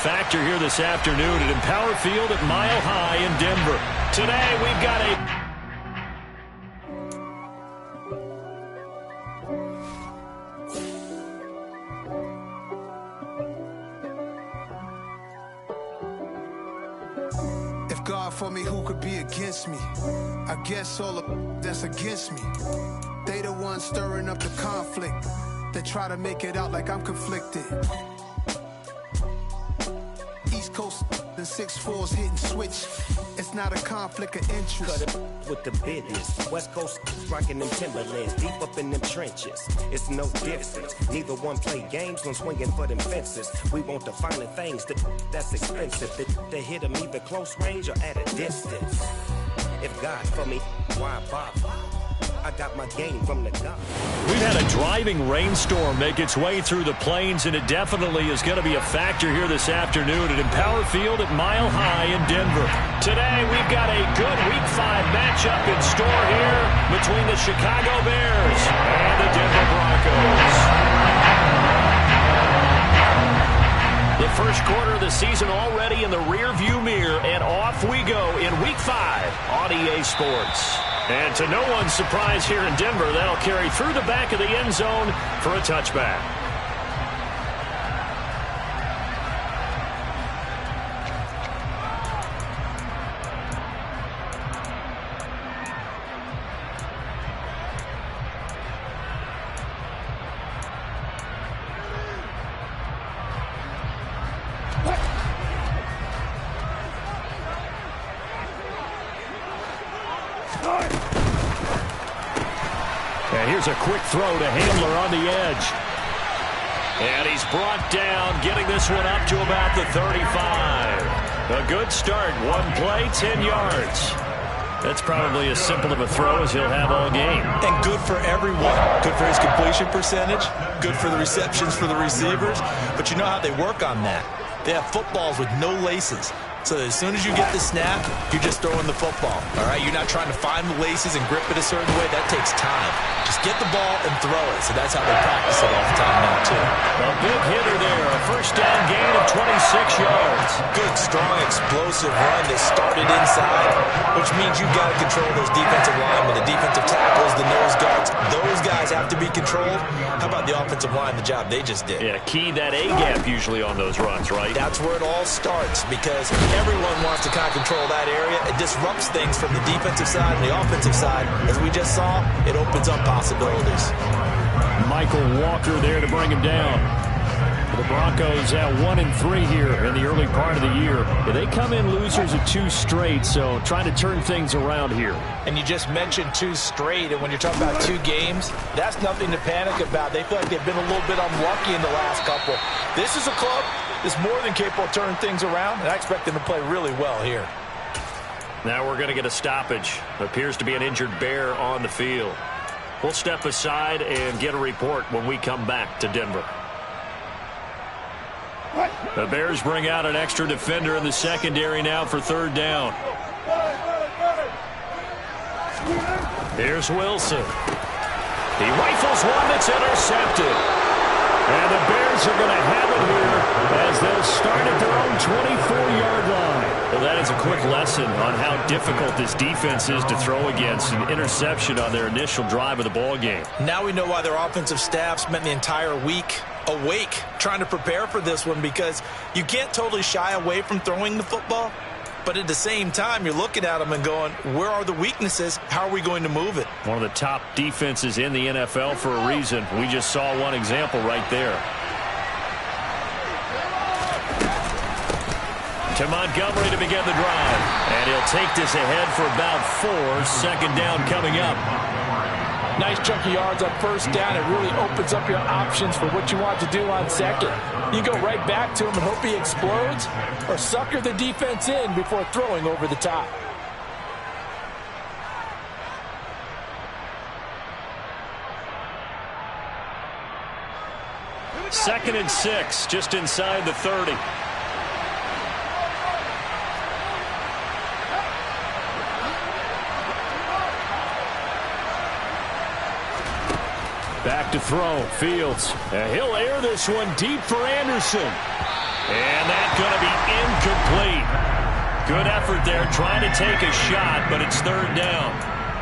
factor here this afternoon at Empower Field at Mile High in Denver. Today, we've got a... If God for me, who could be against me? I guess all of that's against me. They the ones stirring up the conflict. They try to make it out like I'm conflicted. East Coast and 6'4's hitting switch. It's not a conflict of interest. Cut it with the business. West Coast rocking them Timberlands, deep up in them trenches. It's no difference. Neither one play games, no swinging for them fences. We want the finer things that's expensive. They hit them either close range or at a distance. If God for me, why bother? I got my game from the God. We've had a driving rainstorm make its way through the plains, and it definitely is going to be a factor here this afternoon at Empower Field at Mile High in Denver. Today, we've got a good Week 5 matchup in store here between the Chicago Bears and the Denver Broncos. The first quarter of the season already in the rearview mirror, and off we go in Week 5 on EA Sports. And to no one's surprise here in Denver, that'll carry through the back of the end zone for a touchback. And here's a quick throw to Hamler on the edge. And he's brought down, getting this one up to about the 35. A good start. One play, 10 yards. That's probably as simple of a throw as he'll have all game. And good for everyone. Good for his completion percentage. Good for the receptions for the receivers. But you know how they work on that. They have footballs with no laces. So as soon as you get the snap, you're just throwing the football. All right, you're not trying to find the laces and grip it a certain way. That takes time. Just get the ball and throw it. So that's how they practice it all the time now, too. A big hitter there. A first down gain of 26 yards. Good, strong, explosive run that started inside, which means you've got to control those defensive linemen, the defensive tackles, the nose guards. Those guys have to be controlled. How about the offensive line, the job they just did? Yeah, key that A-gap usually on those runs, right? That's where it all starts, because everyone wants to kind of control that area. It disrupts things from the defensive side and the offensive side. As we just saw, it opens up possibilities. Michael Walker there to bring him down. The Broncos at 1-3 here in the early part of the year. They come in losers of 2 straight, so trying to turn things around here. And you just mentioned 2 straight, and when you're talking about 2 games, that's nothing to panic about. They feel like they've been a little bit unlucky in the last couple. This is a club that's more than capable of turning things around, and I expect them to play really well here. Now we're going to get a stoppage. Appears to be an injured Bear on the field. We'll step aside and get a report when we come back to Denver. The Bears bring out an extra defender in the secondary now for 3rd down. Here's Wilson. He rifles one that's intercepted. And the Bears are going to have it here as they'll start at their own 24-yard line. Well, that is a quick lesson on how difficult this defense is to throw against. An interception on their initial drive of the ball game. Now we know why their offensive staff spent the entire week awake trying to prepare for this one, because you can't totally shy away from throwing the football. But at the same time, you're looking at them and going, where are the weaknesses? How are we going to move it? One of the top defenses in the NFL for a reason. We just saw one example right there. To Montgomery to begin the drive. And he'll take this ahead for about 4. 2nd down coming up. Nice chunk of yards on 1st down. It really opens up your options for what you want to do on 2nd. You go right back to him and hope he explodes, or sucker the defense in before throwing over the top. Second and 6, just inside the 30. Back to throw, Fields. He'll air this one deep for Anderson. And that's going to be incomplete. Good effort there trying to take a shot, but it's third down.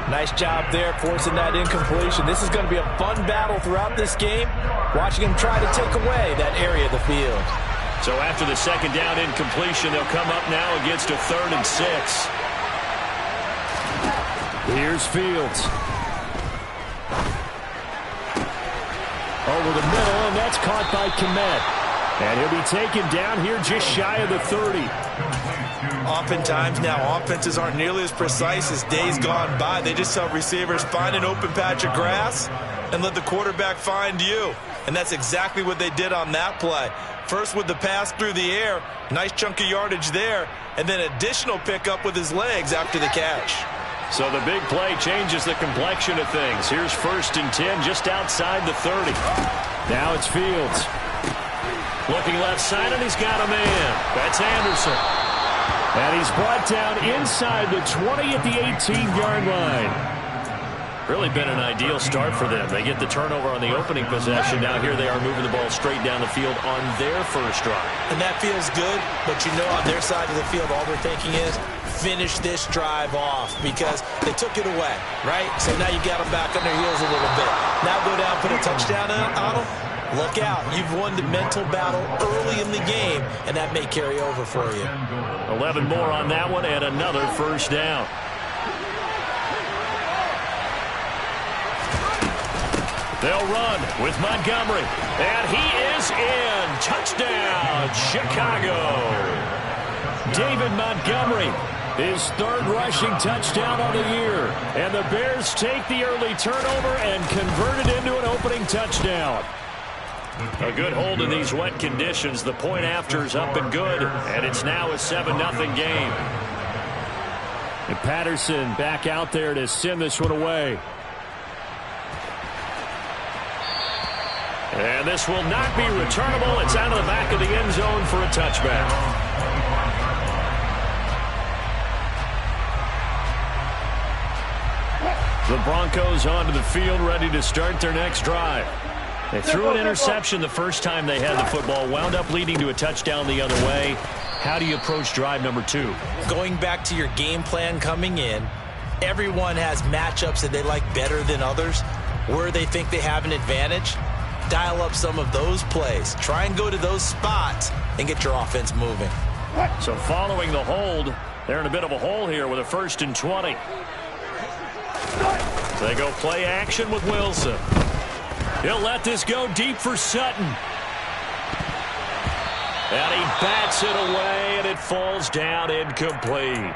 Nice job there forcing that incompletion. This is going to be a fun battle throughout this game, watching him try to take away that area of the field. So after the second down incompletion, they'll come up now against a 3rd and 6. Here's Fields. Over the middle, and that's caught by Kmet. And he'll be taken down here just shy of the 30. Oftentimes now, offenses aren't nearly as precise as days gone by. They just tell receivers, find an open patch of grass and let the quarterback find you. And that's exactly what they did on that play. First with the pass through the air, nice chunk of yardage there, and then additional pickup with his legs after the catch. So the big play changes the complexion of things. Here's 1st and 10 just outside the 30. Now it's Fields. Looking left side, and he's got a man. That's Anderson. And he's brought down inside the 20 at the 18-yard line. Really been an ideal start for them. They get the turnover on the opening possession. Now here they are moving the ball straight down the field on their first drive. And that feels good, but you know on their side of the field all they're thinking is finish this drive off because they took it away, right? So now you got them back on their heels a little bit. Now go down, put a touchdown on them. Look out. You've won the mental battle early in the game, and that may carry over for you. 11 more on that one and another first down. They'll run with Montgomery. And he is in. Touchdown, Chicago. David Montgomery, his 3rd rushing touchdown of the year. And the Bears take the early turnover and convert it into an opening touchdown. A good hold in these wet conditions. The point after is up and good. And it's now a 7-0 game. And Patterson back out there to send this one away. And this will not be returnable. It's out of the back of the end zone for a touchback. The Broncos onto the field, ready to start their next drive. They threw an interception the first time they had the football, wound up leading to a touchdown the other way. How do you approach drive number 2? Going back to your game plan coming in, everyone has matchups that they like better than others, where they think they have an advantage. Dial up some of those plays. Try and go to those spots and get your offense moving. So following the hold, they're in a bit of a hole here with a 1st and 20. They go play action with Wilson. He'll let this go deep for Sutton. And he bats it away, and it falls down incomplete.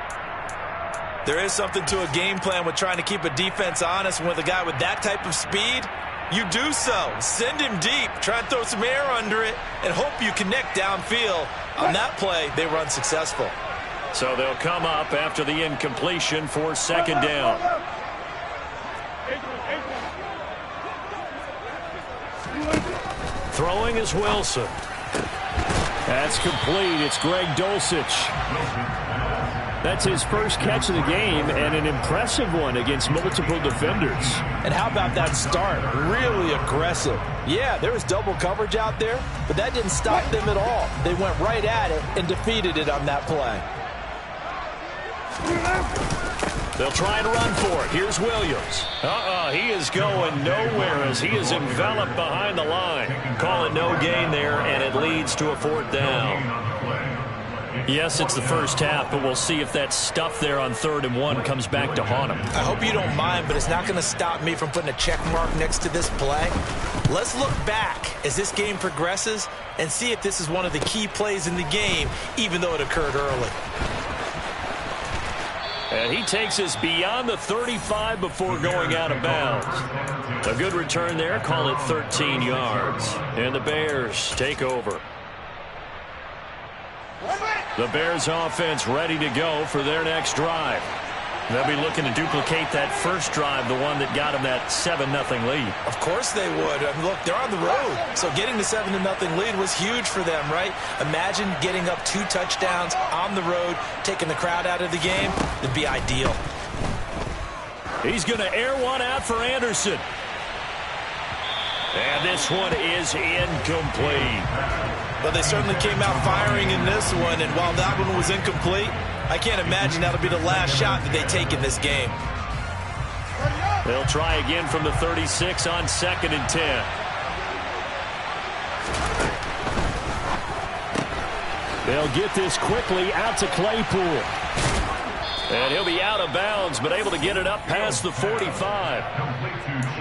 There is something to a game plan with trying to keep a defense honest. With a guy with that type of speed, you do so. Send him deep. Try and throw some air under it and hope you connect downfield. On that play, they were unsuccessful. So they'll come up after the incompletion for 2nd down. Throwing is Wilson. That's complete. It's Greg Dulcich. That's his first catch of the game, and an impressive one against multiple defenders. And how about that start? Really aggressive. Yeah, there was double coverage out there, but that didn't stop them at all. They went right at it and defeated it on that play. They'll try and run for it. Here's Williams. He is going nowhere as he is enveloped behind the line. Call it no gain there, and it leads to a 4th down. Yes, it's the first half, but we'll see if that stuff there on 3rd and 1 comes back to haunt him. I hope you don't mind, but it's not going to stop me from putting a check mark next to this play. Let's look back as this game progresses and see if this is one of the key plays in the game, even though it occurred early. And he takes us beyond the 35 before going out of bounds. A good return there, call it 13 yards. And the Bears take over. The Bears offense ready to go for their next drive. They'll be looking to duplicate that first drive, the one that got them that 7-0 lead. Of course they would. I mean, look, they're on the road. So getting the 7-0 lead was huge for them, right? Imagine getting up 2 touchdowns on the road, taking the crowd out of the game. It'd be ideal. He's going to air one out for Anderson. And this one is incomplete. Well, they certainly came out firing in this one, and while that one was incomplete, I can't imagine that'll be the last shot that they take in this game. They'll try again from the 36 on 2nd and 10. They'll get this quickly out to Claypool. And he'll be out of bounds, but able to get it up past the 45.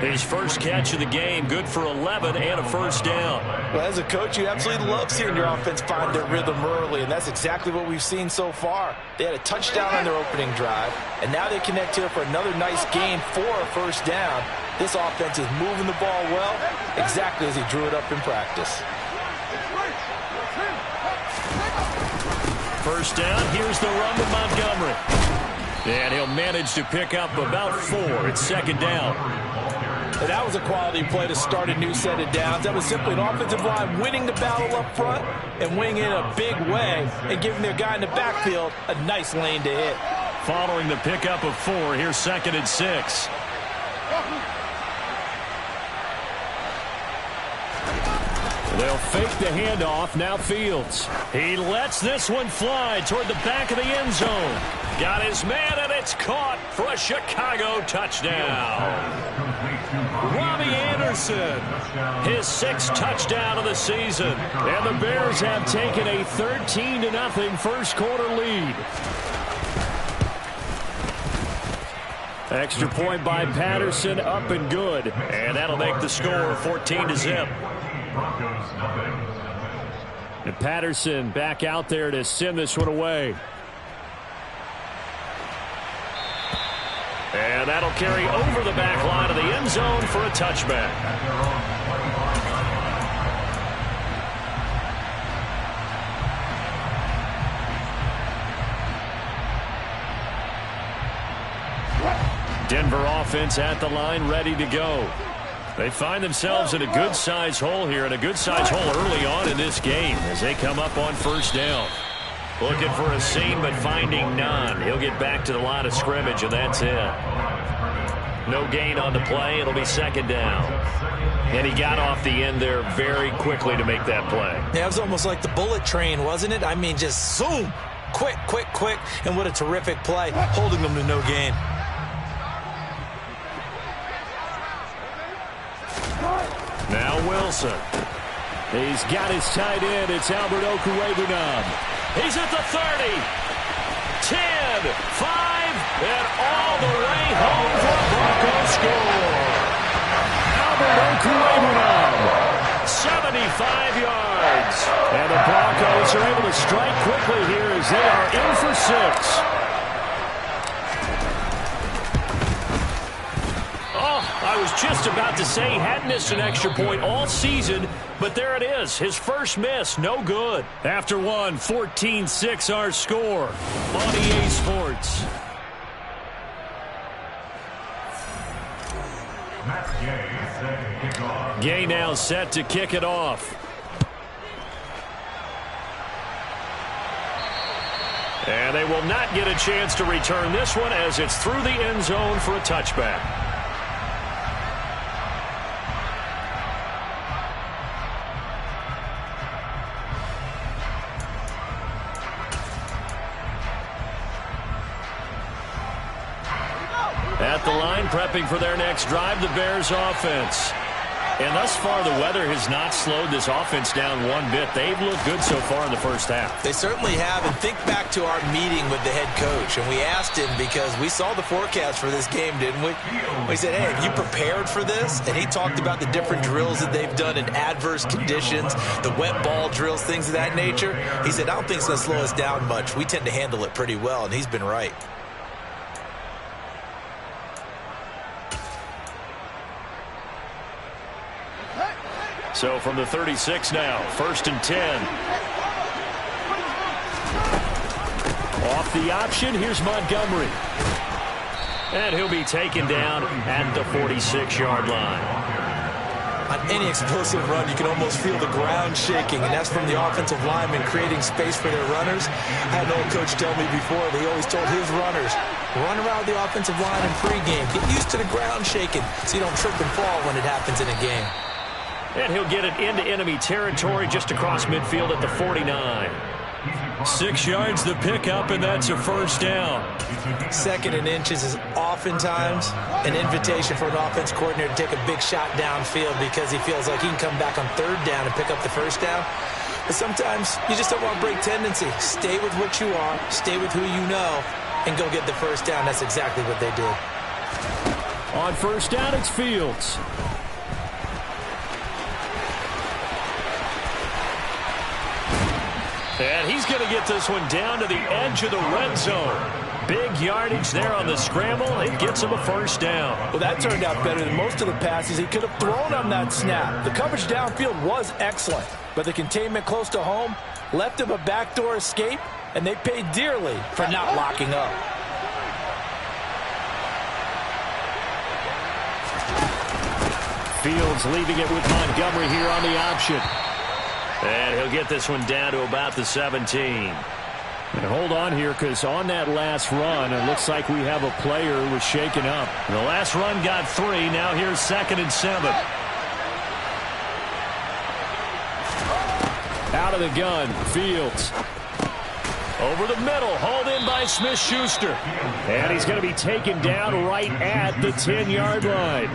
His first catch of the game, good for 11 and a first down. Well, as a coach, you absolutely love seeing your offense find their rhythm early, and that's exactly what we've seen so far. They had a touchdown on their opening drive, and now they connect here for another nice gain for a first down. This offense is moving the ball well, exactly as he drew it up in practice. First down, here's the run to Montgomery. And he'll manage to pick up about 4. It's 2nd down. And that was a quality play to start a new set of downs. That was simply an offensive line winning the battle up front and winning in a big way and giving their guy in the backfield a nice lane to hit. Following the pickup of 4, here's 2nd and 6. They'll fake the handoff. Now Fields. He lets this one fly toward the back of the end zone. Got his man, and it's caught for a Chicago touchdown. Robbie Anderson, his 6th touchdown of the season. And the Bears have taken a 13-0 first quarter lead. Extra point by Patterson, up and good. And that'll make the score 14-0. And Patterson back out there to send this one away. And that'll carry over the back line of the end zone for a touchback. Denver offense at the line, ready to go. They find themselves in a good-sized hole here, and a good-sized hole early on in this game as they come up on first down. Looking for a seam, but finding none. He'll get back to the line of scrimmage, and that's it. No gain on the play. It'll be 2nd down. And he got off the end there very quickly to make that play. Yeah, it was almost like the bullet train, wasn't it? I mean, just zoom. Quick, quick, quick. And what a terrific play, holding them to no gain. Now Wilson. He's got his tight end. It's Albert Okwuegbunam. He's at the 30. 10, 5, and all the way home for a Broncos score. Albert Okwuegbunam, 75 yards. And the Broncos are able to strike quickly here as they are in for 6. I was just about to say he hadn't missed an extra point all season, but there it is. His first miss, no good. After one, 14-6 our score on EA Sports. Gay now set to kick it off. And they will not get a chance to return this one as it's through the end zone for a touchback. At the line, prepping for their next drive, the Bears offense. And thus far, the weather has not slowed this offense down one bit. They've looked good so far in the first half. They certainly have. And think back to our meeting with the head coach. And we asked him because we saw the forecast for this game, didn't we? We said, hey, have you prepared for this? And he talked about the different drills that they've done in adverse conditions, the wet ball drills, things of that nature. He said, I don't think it's going to slow us down much. We tend to handle it pretty well, and he's been right. So from the 36 now, 1st and 10. Off the option, here's Montgomery. And he'll be taken down at the 46-yard line. On any explosive run, you can almost feel the ground shaking, and that's from the offensive linemen creating space for their runners. I had an old coach tell me before, he always told his runners, run around the offensive line in pregame. Get used to the ground shaking so you don't trip and fall when it happens in a game. And he'll get it into enemy territory just across midfield at the 49. 6 yards the pickup, and that's a first down. 2nd and inches is oftentimes an invitation for an offense coordinator to take a big shot downfield because he feels like he can come back on 3rd down and pick up the first down. But sometimes you just don't want to break tendency. Stay with what you are, stay with who you know, and go get the first down. That's exactly what they did. On first down, it's Fields. And he's going to get this one down to the edge of the red zone. Big yardage there on the scramble. It gets him a first down. Well, that turned out better than most of the passes he could have thrown on that snap. The coverage downfield was excellent, but the containment close to home left him a backdoor escape, and they paid dearly for not locking up. Fields leaving it with Montgomery here on the option. And he'll get this one down to about the 17. And hold on here, because on that last run, it looks like we have a player who was shaken up. The last run got 3. Now here's 2nd and 7. Out of the gun, Fields. Over the middle, hauled in by Smith-Schuster. And he's going to be taken down right at the 10-yard line.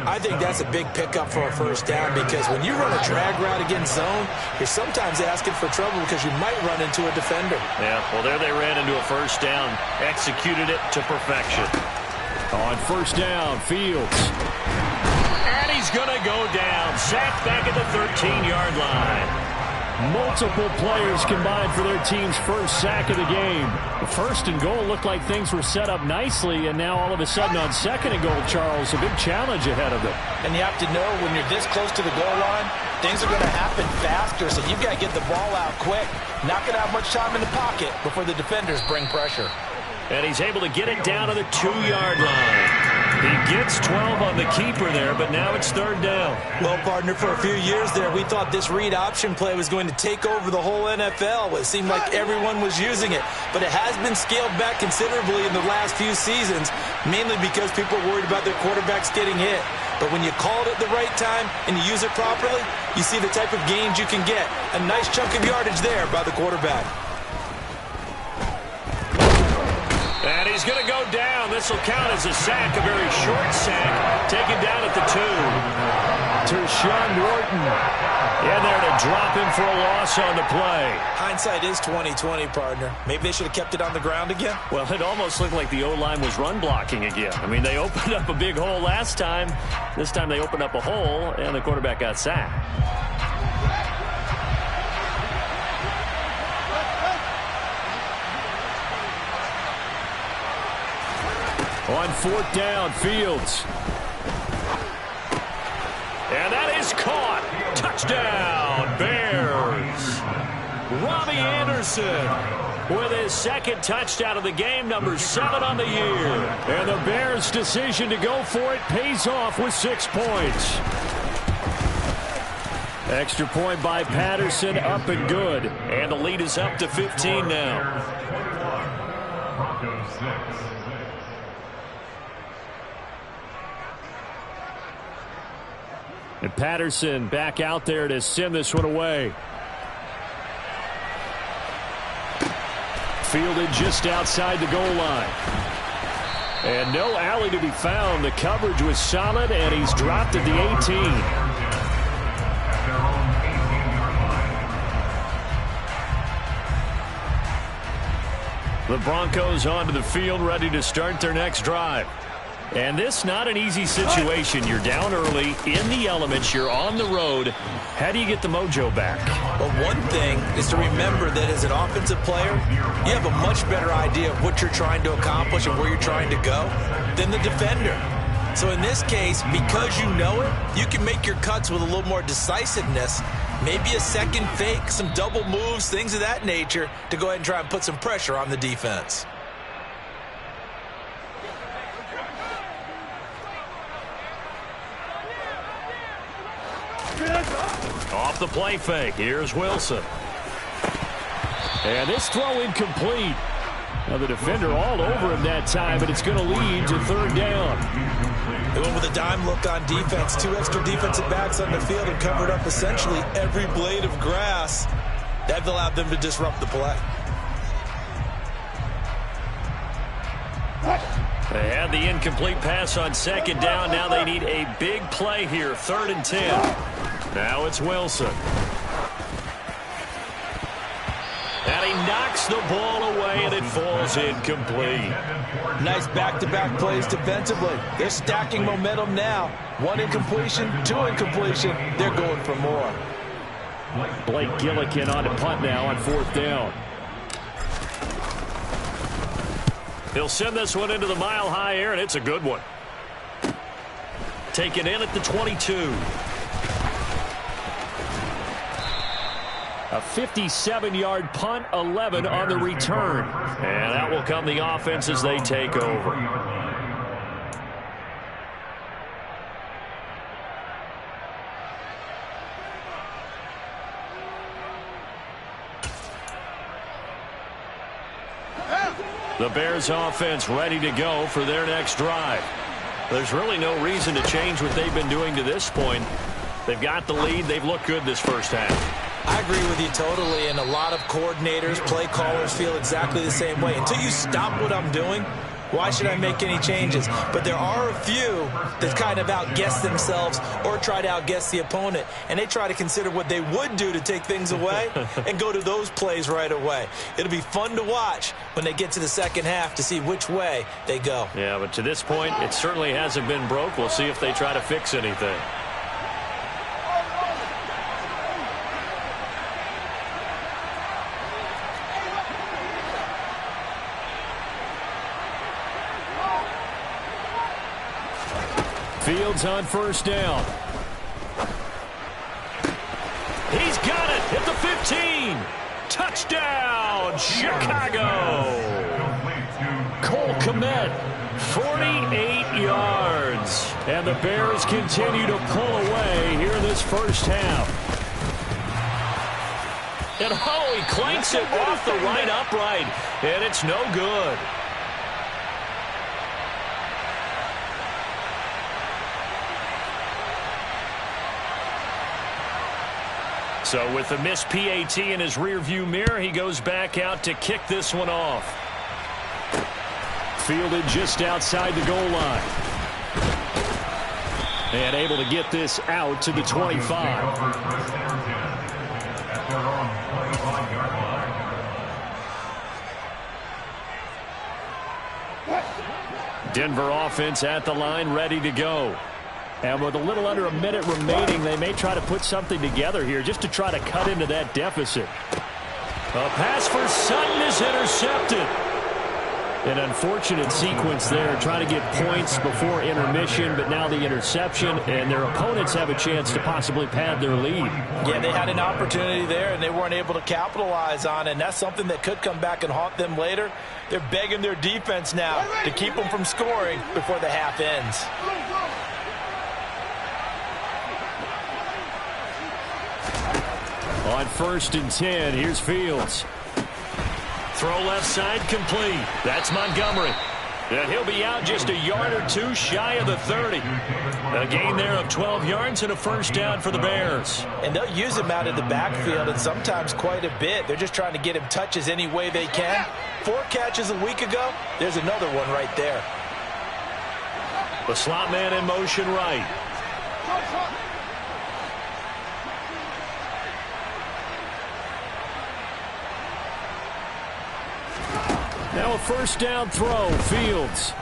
I think that's a big pickup for a first down because when you run a drag route against zone, you're sometimes asking for trouble because you might run into a defender. Yeah, well, there they ran into a first down. Executed it to perfection. On first down, Fields. And he's going to go down. Sacked back at the 13-yard line. Multiple players combined for their team's first sack of the game. The 1st and goal looked like things were set up nicely, and now all of a sudden on 2nd and goal, Charles, a big challenge ahead of them. And you have to know when you're this close to the goal line, things are going to happen faster, so you've got to get the ball out quick. Not going to have much time in the pocket before the defenders bring pressure. And he's able to get it down to the 2-yard line. He gets 12 on the keeper there, but now it's 3rd down. Well, partner, for a few years there, we thought this read option play was going to take over the whole NFL. It seemed like everyone was using it, but it has been scaled back considerably in the last few seasons, mainly because people are worried about their quarterbacks getting hit. But when you call it at the right time and you use it properly, you see the type of gains you can get. A nice chunk of yardage there by the quarterback. And he's going to go down. This will count as a sack, a very short sack, taken down at the 2. Tershawn Wharton in there to drop him for a loss on the play. Hindsight is 20/20, partner. Maybe they should have kept it on the ground again. Well, it almost looked like the O-line was run blocking again. I mean, they opened up a big hole last time. This time they opened up a hole, and the quarterback got sacked. On 4th down, Fields. And that is caught. Touchdown, Bears. Robbie Anderson with his 2nd touchdown of the game, number 7 on the year. And the Bears' decision to go for it pays off with 6 points. Extra point by Patterson, up and good. And the lead is up to 15 now. And Patterson back out there to send this one away. Fielded just outside the goal line. And no alley to be found. The coverage was solid, and he's dropped at the 18. The Broncos onto the field, ready to start their next drive. And this not an easy situation. You're down early, in the elements, you're on the road. How do you get the mojo back? Well, one thing is to remember that as an offensive player, you have a much better idea of what you're trying to accomplish and where you're trying to go than the defender. So in this case, because you know it, you can make your cuts with a little more decisiveness, maybe a second fake, some double moves, things of that nature, to go ahead and try and put some pressure on the defense. Off the play fake. Here's Wilson. And this throw incomplete. Now the defender all over him that time, but it's going to lead to 3rd down. They went with a dime look on defense. 2 extra defensive backs on the field and covered up essentially every blade of grass. That allowed them to disrupt the play. They had the incomplete pass on second down. Now they need a big play here. 3rd and 10. Now it's Wilson. And he knocks the ball away, and it falls incomplete. Nice back-to-back plays defensively. They're stacking momentum now. 1 incompletion, 2 incompletion. They're going for more. Blake Gillikin on to punt now on 4th down. He'll send this one into the mile-high air, and it's a good one. Taken in at the 22. A 57-yard punt, 11 on the return. And that will come the offense as they take over. The Bears offense ready to go for their next drive. There's really no reason to change what they've been doing to this point. They've got the lead. They've looked good this first half. I agree with you totally, and a lot of coordinators, play callers feel exactly the same way. Until you stop what I'm doing, why should I make any changes? But there are a few that kind of outguess themselves or try to outguess the opponent, and they try to consider what they would do to take things away and go to those plays right away. It'll be fun to watch when they get to the second half to see which way they go. Yeah, but to this point, it certainly hasn't been broke. We'll see if they try to fix anything. Fields on 1st down. He's got it at the 15. Touchdown, Chicago. Cole Kmet, 48 yards. And the Bears continue to pull away here in this first half. And he clanks it off the right upright. And it's no good. So with the missed PAT in his rearview mirror, he goes back out to kick this one off. Fielded just outside the goal line. And able to get this out to the 25. Denver offense at the line, ready to go. And with a little under a minute remaining, they may try to put something together here just to try to cut into that deficit. A pass for Sutton is intercepted. An unfortunate sequence there, trying to get points before intermission, but now the interception, and their opponents have a chance to possibly pad their lead. Yeah, they had an opportunity there, and they weren't able to capitalize on it, and that's something that could come back and haunt them later. They're begging their defense now to keep them from scoring before the half ends. On 1st and 10, here's Fields. Throw left side complete. That's Montgomery. And he'll be out just a yard or two shy of the 30. A gain there of 12 yards and a first down for the Bears. And they'll use him out of the backfield, and sometimes quite a bit. They're just trying to get him touches any way they can. 4 catches a week ago. There's another one right there. The slot man in motion right. Now a first down throw. Fields.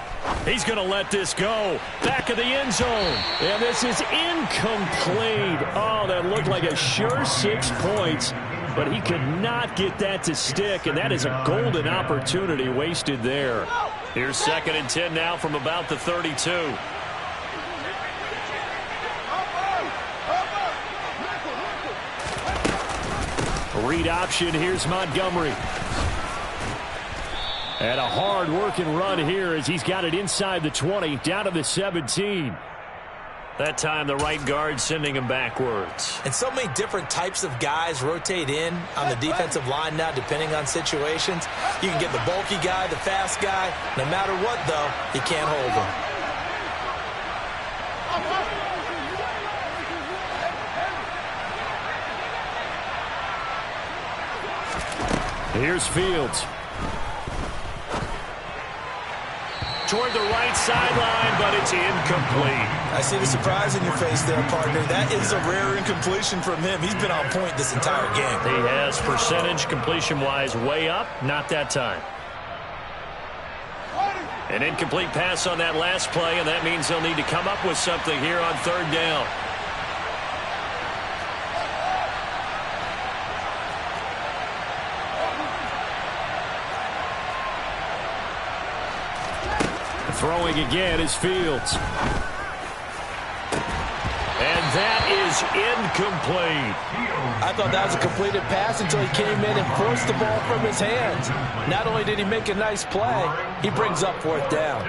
He's going to let this go. Back of the end zone. And this is incomplete. Oh, that looked like a sure 6 points. But he could not get that to stick. And that is a golden opportunity wasted there. Here's 2nd and 10 now from about the 32. Read option. Here's Montgomery. And a hard-working run here as he's got it inside the 20, down to the 17. That time the right guard sending him backwards. And so many different types of guys rotate in on the defensive line now, depending on situations. You can get the bulky guy, the fast guy. No matter what, though, you can't hold him. Here's Fields. Toward the right sideline, but it's incomplete. I see the surprise in your face there, partner. That is a rare incompletion from him. He's been on point this entire game. He has percentage completion-wise way up, not that time. An incomplete pass on that last play, and that means they'll need to come up with something here on third down. Throwing again is Fields. And that is incomplete. I thought that was a completed pass until he came in and forced the ball from his hands. Not only did he make a nice play, he brings up fourth down.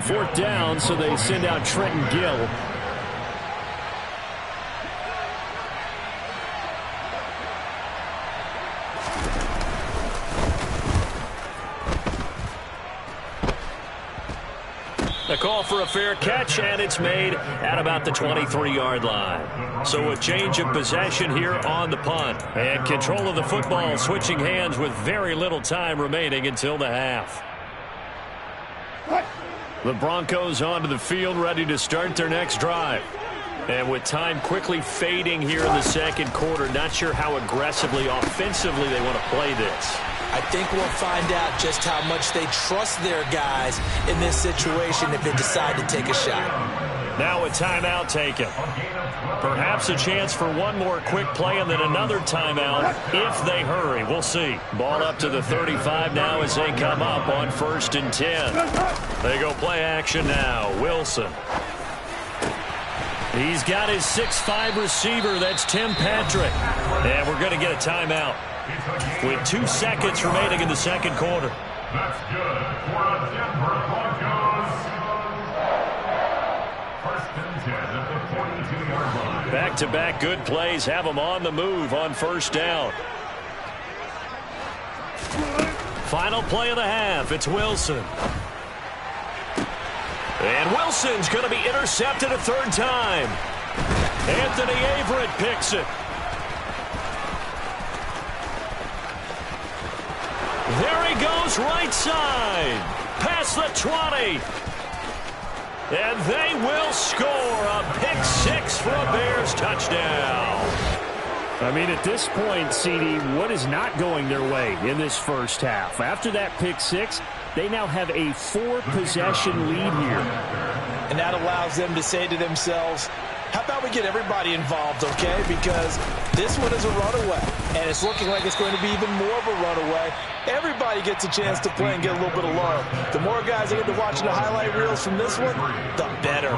Fourth down, so they send out Trenton Gill. The call for a fair catch, and it's made at about the 23-yard line. So a change of possession here on the punt. And control of the football switching hands with very little time remaining until the half. The Broncos onto the field, ready to start their next drive. And with time quickly fading here in the second quarter, not sure how aggressively, offensively they want to play this. I think we'll find out just how much they trust their guys in this situation if they decide to take a shot. Now a timeout taken. Perhaps a chance for one more quick play and then another timeout if they hurry. We'll see. Ball up to the 35 now as they come up on 1st and 10. They go play action now. Wilson. He's got his 6'5" receiver. That's Tim Patrick. And we're going to get a timeout with 2 seconds remaining in the second quarter. That's good for the Denver Broncos. 1st and 10 at the 42-yard line. Back-to-back good plays have them on the move on 1st down. Final play of the half. It's Wilson. And Wilson's going to be intercepted a 3rd time. Anthony Averett picks it. There he goes, right side. Past the 20. And they will score a pick 6 for a Bears touchdown. I mean, at this point, CD, what is not going their way in this first half? After that pick 6, they now have a 4-possession lead here. And that allows them to say to themselves, how about we get everybody involved, okay? Because this one is a runaway, and it's looking like it's going to be even more of a runaway. Everybody gets a chance to play and get a little bit of love. The more guys that get to watching the highlight reels from this one, the better.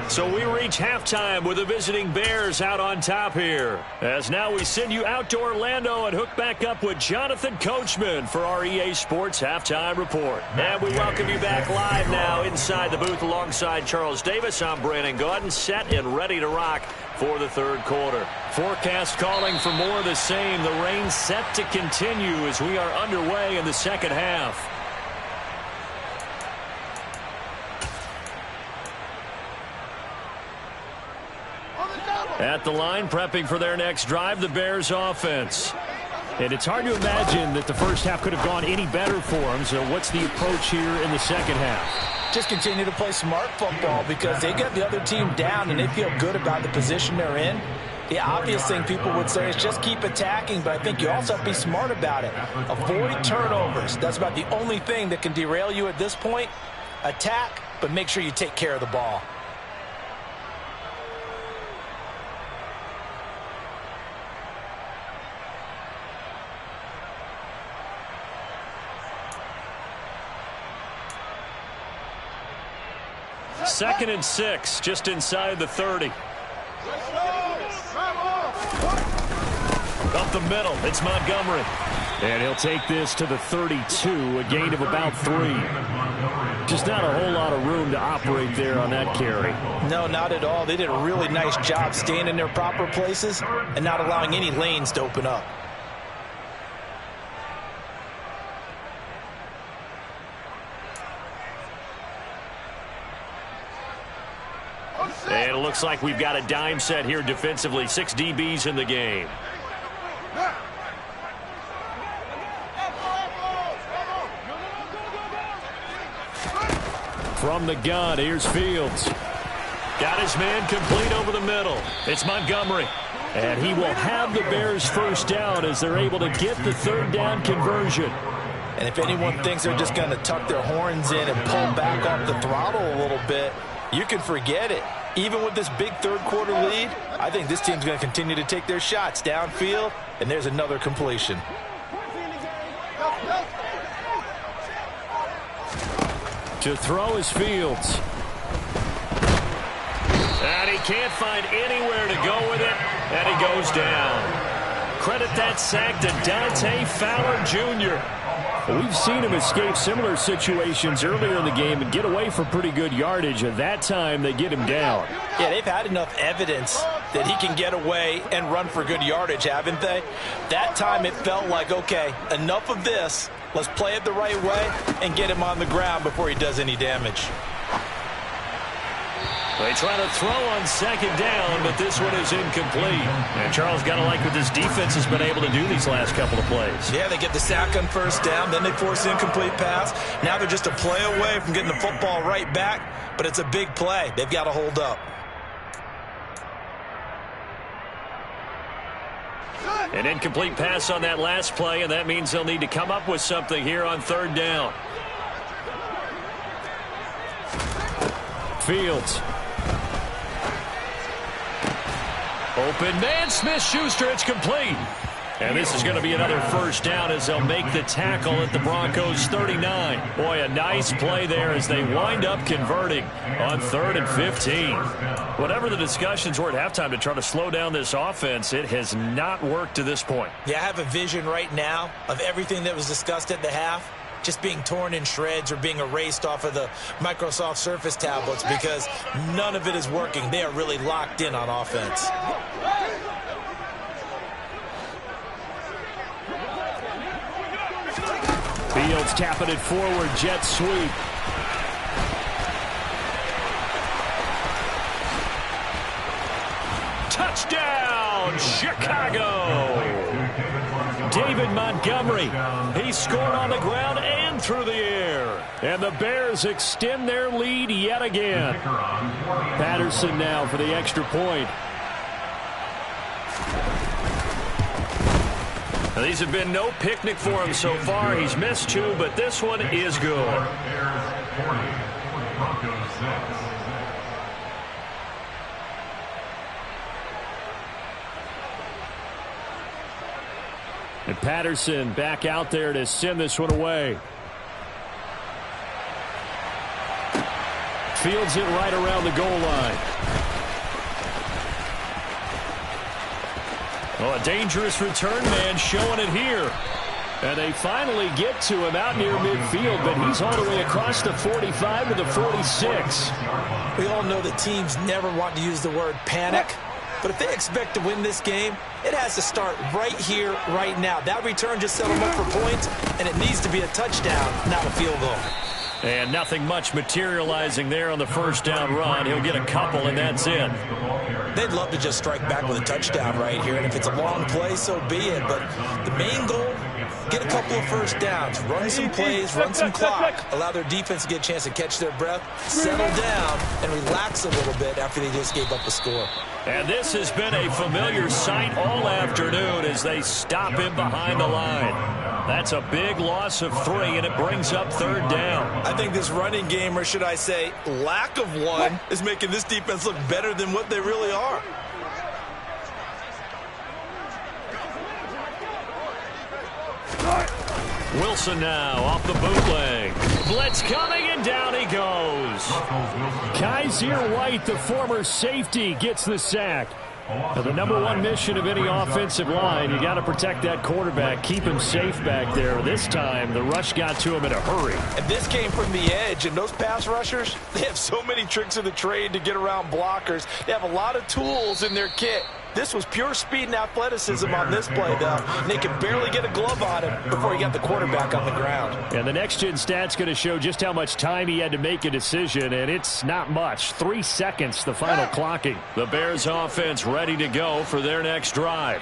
So we reach halftime with the visiting Bears out on top here. As now we send you out to Orlando and hook back up with Jonathan Coachman for our EA Sports Halftime Report. And we welcome you back live now inside the booth alongside Charles Davis. I'm Brandon Gaudin, set and ready to rock for the 3rd quarter. Forecast calling for more of the same. The rain set to continue as we are underway in the second half. At the line, prepping for their next drive, the Bears offense. And it's hard to imagine that the first half could have gone any better for them. So what's the approach here in the second half? Just continue to play smart football because they get the other team down and they feel good about the position they're in. The obvious thing people would say is just keep attacking, but I think you also have to be smart about it. Avoid turnovers. That's about the only thing that can derail you at this point. Attack, but make sure you take care of the ball. Second and 6, just inside the 30. Up the the middle. It's Montgomery. And he'll take this to the 32, a gain of about 3. Just not a whole lot of room to operate there on that carry. No, not at all. They did a really nice job staying in their proper places and not allowing any lanes to open up. And it looks like we've got a dime set here defensively. 6 DBs in the game. From the gun, here's Fields. Got his man complete over the middle. It's Montgomery. And he will have the Bears first down as they're able to get the third down conversion. And if anyone thinks they're just going to tuck their horns in and pull back off the throttle a little bit, you can forget it. Even with this big third-quarter lead, I think this team's going to continue to take their shots downfield, and there's another completion. To throw is Fields. And he can't find anywhere to go with it, and he goes down. Credit that sack to Dante Fowler Jr. We've seen him escape similar situations earlier in the game and get away for pretty good yardage. At that time, they get him down. Yeah, they've had enough evidence that he can get away and run for good yardage, haven't they? That time it felt like, okay, enough of this. Let's play it the right way and get him on the ground before he does any damage. They try to throw on second down, but this one is incomplete. And Charles, got to like what this defense has been able to do these last couple of plays. Yeah, they get the sack on first down, then they force the incomplete pass. Now they're just a play away from getting the football right back, but it's a big play. They've got to hold up. An incomplete pass on that last play, and that means they'll need to come up with something here on third down. Fields. Open man, Smith-Schuster, it's complete. And this is going to be another first down as they'll make the tackle at the Broncos 39. Boy, a nice play there as they wind up converting on 3rd and 15. Whatever the discussions were at halftime to try to slow down this offense, it has not worked to this point. Yeah, I have a vision right now of everything that was discussed at the half just being torn in shreds or being erased off of the Microsoft Surface tablets because none of it is working. They are really locked in on offense. Fields tapping it forward, jet sweep. Touchdown, Chicago! David Montgomery, he scored on the ground and through the air. And the Bears extend their lead yet again. Patterson now for the extra point. Now, these have been no picnic for him so far. He's missed 2, but this one is good. And Patterson back out there to send this one away. Fields it right around the goal line. Oh, a dangerous return man showing it here. And they finally get to him out near midfield, but he's all the way across the 45 to the 46. We all know that teams never want to use the word panic. But if they expect to win this game, it has to start right here, right now. That return just set them up for points, and it needs to be a touchdown, not a field goal. And nothing much materializing there on the first down run. He'll get a couple, and that's it. They'd love to just strike back with a touchdown right here, and if it's a long play, so be it. But the main goal, get a couple of first downs, run some plays, run some clock, allow their defense to get a chance to catch their breath, settle down, and relax a little bit after they just gave up a score. And this has been a familiar sight all afternoon as they stop him behind the line. That's a big loss of 3, and it brings up third down. I think this running game, or should I say lack of one, is making this defense look better than what they really are. Wilson now off the bootleg. Blitz coming, and down he goes. Kaiser White, the former safety, gets the sack. Now, the number one mission of any offensive line, you got to protect that quarterback, keep him safe back there. This time, the rush got to him in a hurry. And this came from the edge, and those pass rushers, they have so many tricks of the trade to get around blockers. They have a lot of tools in their kit. This was pure speed and athleticism on this play, though. And they could barely get a glove on him before he got the quarterback on the ground. And the next-gen stat's going to show just how much time he had to make a decision, and it's not much. 3 seconds, the final clocking. The Bears offense ready to go for their next drive.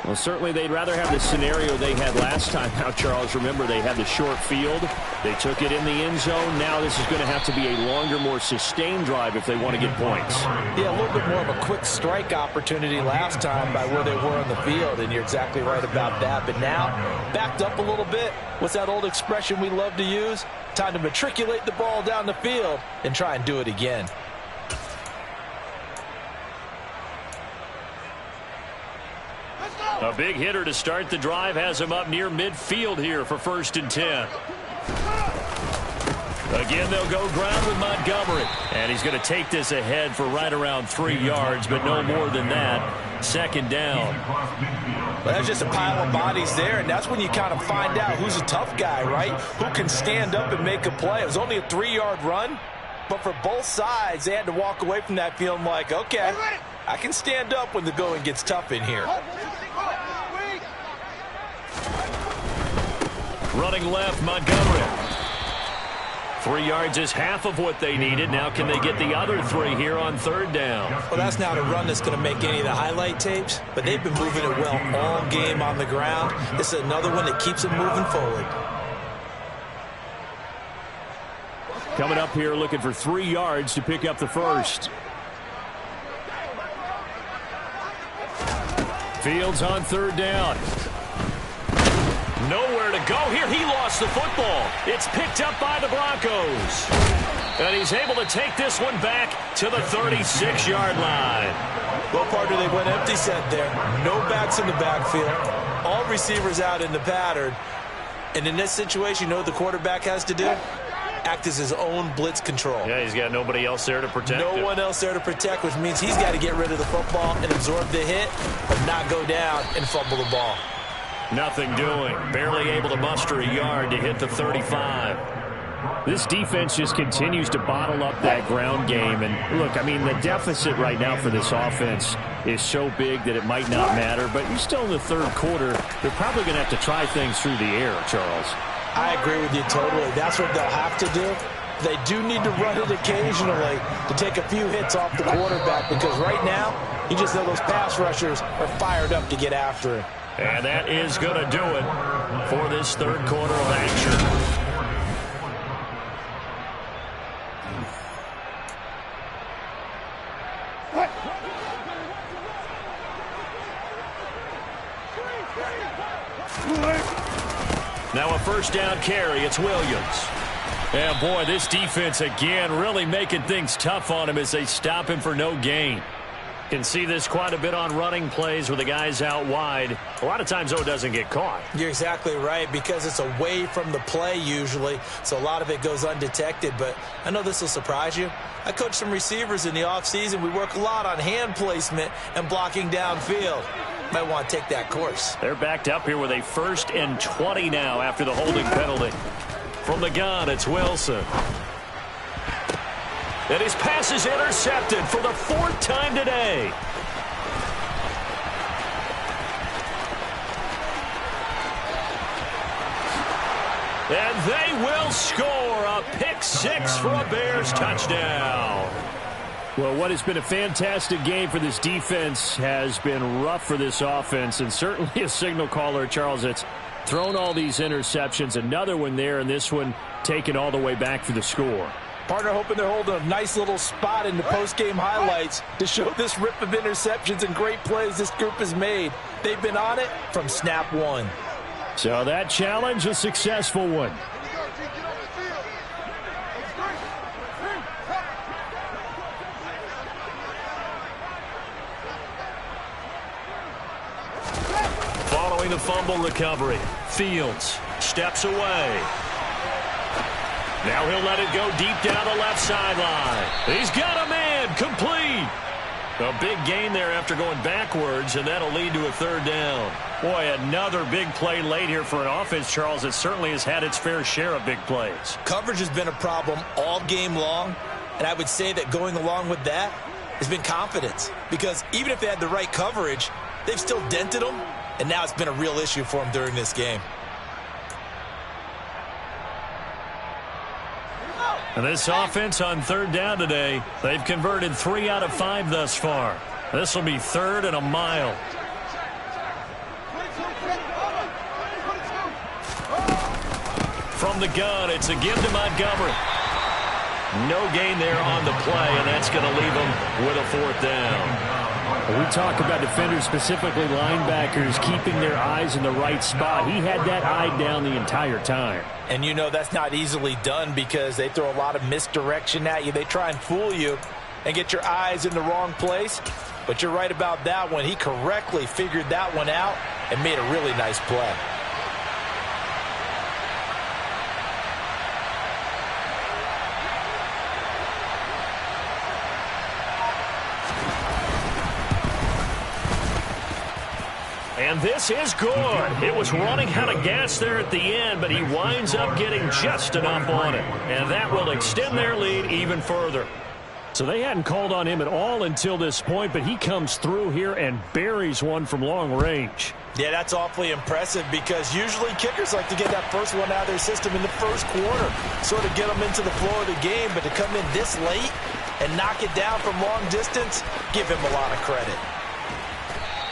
Well, certainly they'd rather have the scenario they had last time out, Charles. Remember, they had the short field. They took it in the end zone. Now this is going to have to be a longer, more sustained drive if they want to get points. Yeah, a little bit more of a quick strike opportunity last time by where they were on the field, and you're exactly right about that. But now, backed up a little bit. What's that old expression we love to use? Time to matriculate the ball down the field and try and do it again. A big hitter to start the drive has him up near midfield here for 1st and 10. Again, they'll go ground with Montgomery. And he's going to take this ahead for right around 3 yards, but no more than that. 2nd down. Well, that's just a pile of bodies there, and that's when you kind of find out who's a tough guy, right? Who can stand up and make a play. It was only a 3-yard run, but for both sides, they had to walk away from that feeling like, okay, I can stand up when the going gets tough in here. Running left, Montgomery. 3 yards is half of what they needed. Now can they get the other 3 here on 3rd down? Well, that's not a run that's going to make any of the highlight tapes, but they've been moving it well all game on the ground. This is another one that keeps them moving forward. Coming up here looking for 3 yards to pick up the first. Fields on 3rd down. Nowhere to go here. He lost the football. It's picked up by the Broncos. And he's able to take this one back to the 36-yard line. Well, partner, they went empty set there. No backs in the backfield. All receivers out in the pattern. And in this situation, you know what the quarterback has to do? Act as his own blitz control. Yeah, he's got nobody else there to protect him. No one else there to protect, which means he's got to get rid of the football and absorb the hit, but not go down and fumble the ball. Nothing doing. Barely able to muster a yard to hit the 35. This defense just continues to bottle up that ground game. And look, I mean, the deficit right now for this offense is so big that it might not matter. But you're still in the 3rd quarter. They're probably going to have to try things through the air, Charles. I agree with you totally. That's what they'll have to do. They do need to run it occasionally to take a few hits off the quarterback, because right now, you just know those pass rushers are fired up to get after him. And that is going to do it for this 3rd quarter of action. Now a 1st down carry. It's Williams. And boy, this defense again really making things tough on him as they stop him for no gain. Can see this quite a bit on running plays with the guys out wide. A lot of times, though, it doesn't get caught. You're exactly right, because it's away from the play usually, so a lot of it goes undetected. But I know this will surprise you. I coach some receivers in the offseason. We work a lot on hand placement and blocking downfield. Might want to take that course. They're backed up here with a 1st and 20 now after the holding penalty. From the gun, it's Wilson. And his pass is intercepted for the 4th time today. And they will score a pick 6 for a Bears touchdown. Well, what has been a fantastic game for this defense has been rough for this offense, and certainly a signal caller, Charles, that's thrown all these interceptions. Another one there, and this one taken all the way back for the score. Partner hoping they're holding a nice little spot in the post-game highlights to show this rip of interceptions and great plays this group has made. They've been on it from snap 1. So that challenge, a successful one. Following the fumble recovery, Fields steps away. Now he'll let it go deep down the left sideline. He's got a man, complete. A big gain there after going backwards, and that'll lead to a third down. Boy, another big play late here for an offense, Charles, that certainly has had its fair share of big plays. Coverage has been a problem all game long, and I would say that going along with that has been confidence. Because even if they had the right coverage, they've still dented them, and now it's been a real issue for them during this game. And this offense on third down today, they've converted 3 out of 5 thus far. This will be 3rd and a mile. From the gun, it's a give to Montgomery. No gain there on the play, and that's going to leave them with a 4th down. We talk about defenders, specifically linebackers, keeping their eyes in the right spot. He had that eye down the entire time. And you know that's not easily done because they throw a lot of misdirection at you. They try and fool you and get your eyes in the wrong place. But you're right about that one. He correctly figured that one out and made a really nice play. And this is good. It was running out of gas there at the end, but he winds up getting just enough on it. And that will extend their lead even further. So they hadn't called on him at all until this point, but he comes through here and buries one from long range. Yeah, that's awfully impressive because usually kickers like to get that first one out of their system in the first quarter, sort of get them into the flow of the game, but to come in this late and knock it down from long distance, give him a lot of credit.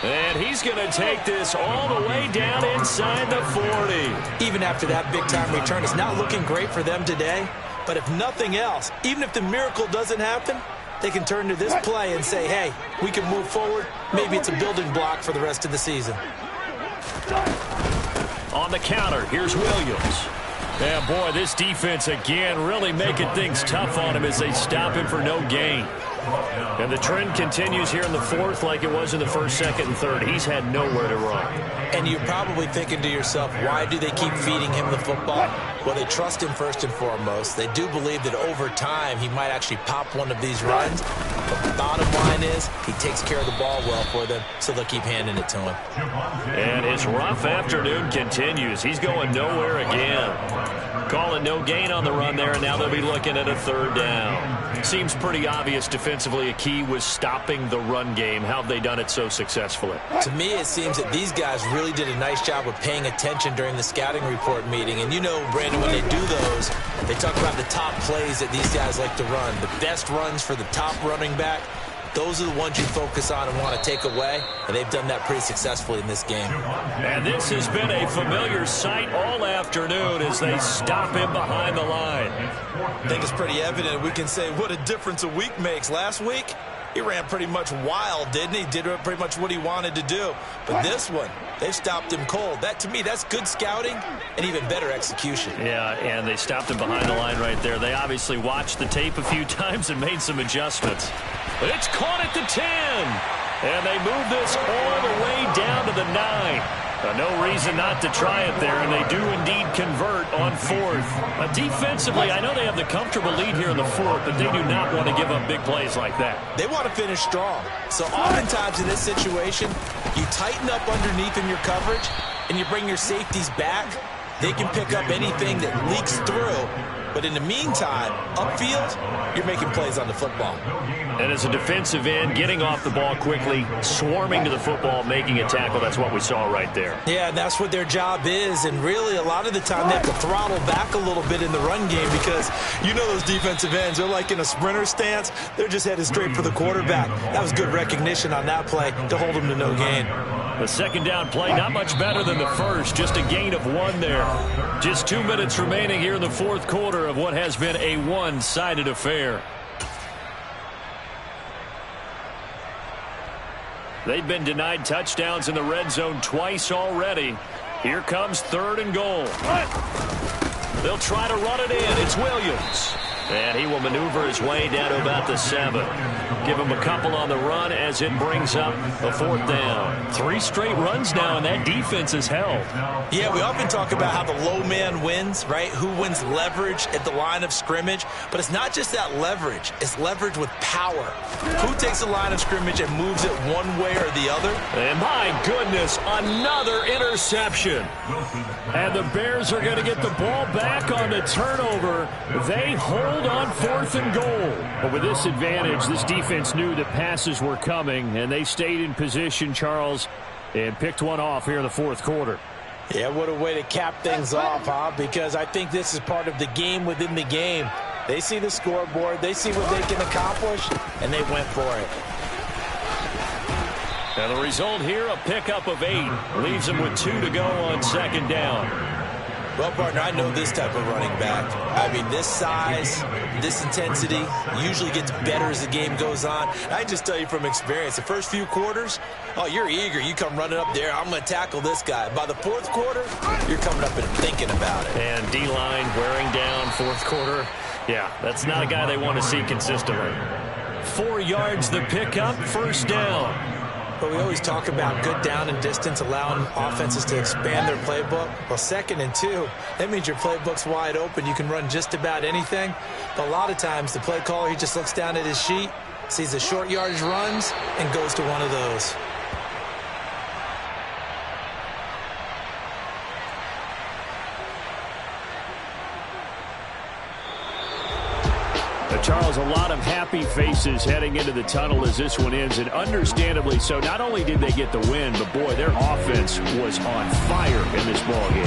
And he's going to take this all the way down inside the 40. Even after that big-time return, it's not looking great for them today. But if nothing else, even if the miracle doesn't happen, they can turn to this play and say, hey, we can move forward. Maybe it's a building block for the rest of the season. On the counter, here's Williams. And, boy, this defense again really making things tough on him as they stop him for no gain. And the trend continues here in the 4th like it was in the 1st, 2nd, and 3rd. He's had nowhere to run. And you're probably thinking to yourself, why do they keep feeding him the football? Well, they trust him first and foremost. They do believe that over time he might actually pop one of these runs. But the bottom line is he takes care of the ball well for them, so they'll keep handing it to him. And his rough afternoon continues. He's going nowhere again. Calling no gain on the run there, and now they'll be looking at a 3rd down. Seems pretty obvious defensively a key was stopping the run game. How have they done it so successfully? To me, it seems that these guys really did a nice job of paying attention during the scouting report meeting. And you know, Brandon, when they do those, they talk about the top plays that these guys like to run. The best runs for the top running back. Those are the ones you focus on and want to take away, and they've done that pretty successfully in this game. And this has been a familiar sight all afternoon as they stop him behind the line. I think it's pretty evident. We can say what a difference a week makes. Last week, he ran pretty much wild, didn't he? Did pretty much what he wanted to do. But this one, they've stopped him cold. That, to me, that's good scouting and even better execution. Yeah, and they stopped him behind the line right there. They obviously watched the tape a few times and made some adjustments. But it's caught at the 10. And they move this all the way down to the 9. No reason not to try it there, and they do indeed convert on 4th. Defensively, I know they have the comfortable lead here in the 4th, but they do not want to give up big plays like that. They want to finish strong. So oftentimes in this situation, you tighten up underneath in your coverage, and you bring your safeties back. They can pick up anything that leaks through. But in the meantime, upfield, you're making plays on the football. And as a defensive end, getting off the ball quickly, swarming to the football, making a tackle, that's what we saw right there. Yeah, and that's what their job is. And really, a lot of the time, they have to throttle back a little bit in the run game because you know those defensive ends, they're like in a sprinter stance. They're just headed straight for the quarterback. That was good recognition on that play to hold them to no gain. The 2nd down play, not much better than the 1st, just a gain of 1 there. Just 2 minutes remaining here in the 4th quarter of what has been a one-sided affair. They've been denied touchdowns in the red zone twice already. Here comes 3rd and goal. They'll try to run it in. It's Williams. And he will maneuver his way down to about the 7. Give him a couple on the run as it brings up a 4th down. 3 straight runs now, and that defense is held. Yeah, we often talk about how the low man wins, right? Who wins leverage at the line of scrimmage. But it's not just that leverage. It's leverage with power. Who takes the line of scrimmage and moves it one way or the other? And my goodness, another interception. And the Bears are going to get the ball back on the turnover. They hold on 4th and goal. But with this advantage, this defense knew that passes were coming, and they stayed in position, Charles, and picked one off here in the 4th quarter. Yeah, what a way to cap things off, huh? Because I think this is part of the game within the game. They see the scoreboard, they see what they can accomplish, and they went for it. And the result here, a pickup of 8. Leaves them with 2 to go on 2nd down. Well, partner, I know this type of running back. I mean, this size, this intensity usually gets better as the game goes on. I just tell you from experience, the first few quarters, oh, you're eager. You come running up there, I'm going to tackle this guy. By the 4th quarter, you're coming up and thinking about it. And D-line wearing down 4th quarter. Yeah, that's not a guy they want to see consistently. 4 yards the pickup, 1st down. But we always talk about good down and distance, allowing offenses to expand their playbook. Well, 2nd and 2, that means your playbook's wide open. You can run just about anything. But a lot of times, the play caller, he just looks down at his sheet, sees the short yardage runs, and goes to one of those. Charles, a lot of happy faces heading into the tunnel as this one ends, and understandably so. Not only did they get the win, but, boy, their offense was on fire in this ballgame.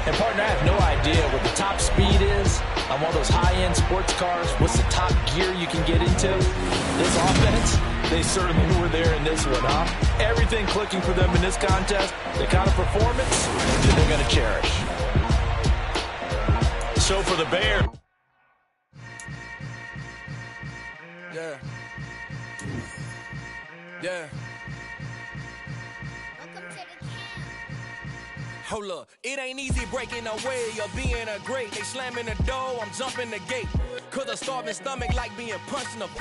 And, partner, I have no idea what the top speed is on one of those high-end sports cars. What's the top gear you can get into? This offense, they certainly were there in this one, huh? Everything clicking for them in this contest, the kind of performance that they're going to cherish. So for the Bears. Yeah. Yeah. Hold up, it ain't easy breaking away or being a great. They slamming the door, I'm jumping the gate. Cause a starving stomach like being punched in the